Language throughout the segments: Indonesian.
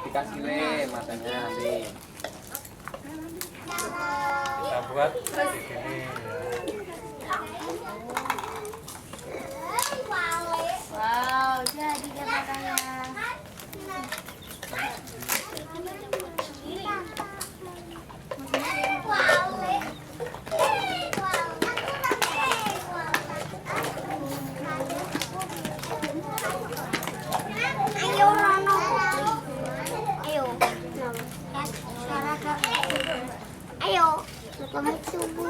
dikasih lem matanya nanti. Kita buat seperti ini ya. Wow, jadi dia matanya. Ayo Rono, ayo, ayo, kamu subuh,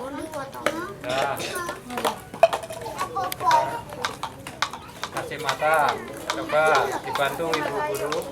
udah potong. Nah, kasih mata, coba dibantu ibu guru.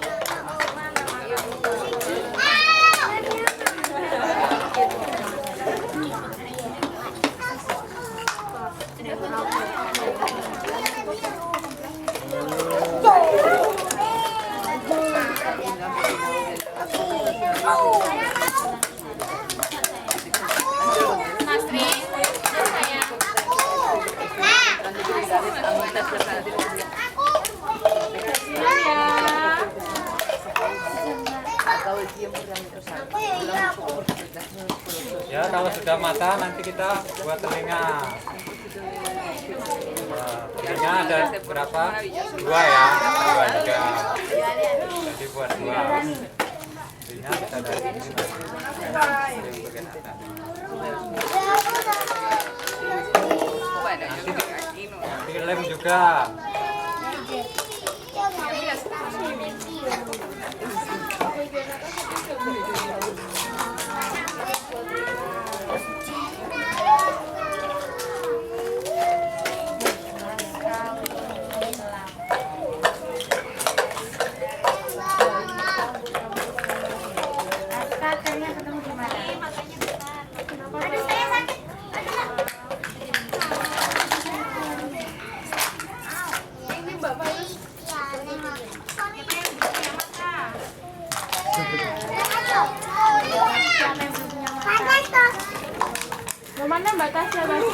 Ya, kalau sudah mata nanti kita buat telinga. Nah, telinga ada berapa? Dua ya, dua juga. Jadi buat dua. Telinga kita dari sini nanti bagian atas. Nanti lem juga. Mana batasnya, Mas?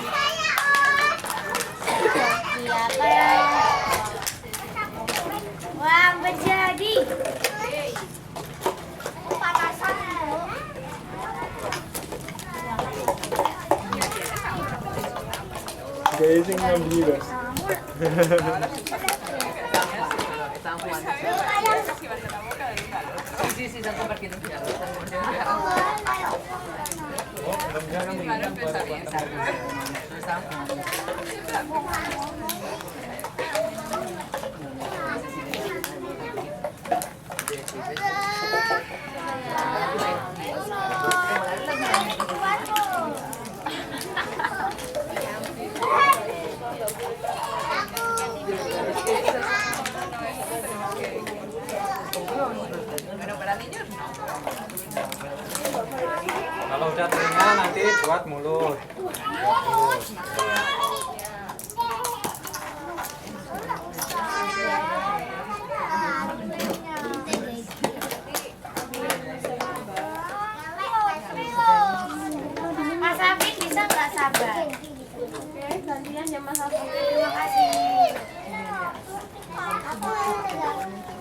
Wah, menjadi. Guys, yang ngambil. Kalau udah telinga nanti buat mulut. Mas Afif bisa nggak sabar? Oke, gantian ya Mas Afif. Terima kasih.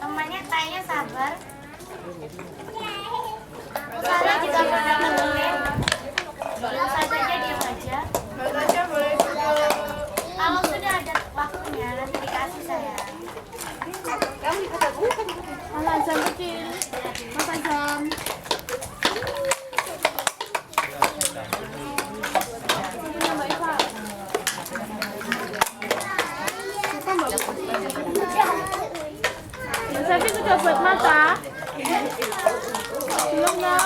Temannya kayaknya sabar. Sarah juga pernah nemuin. Bilang saja diam aja. Batasnya boleh juga. Kalau sudah ada waktunya nanti dikasih saya. Mas Azam kecil. Mas Azam. Punya Mbak Iva. Suka Mbak? Mas Safi sudah buat mata? Belum ya?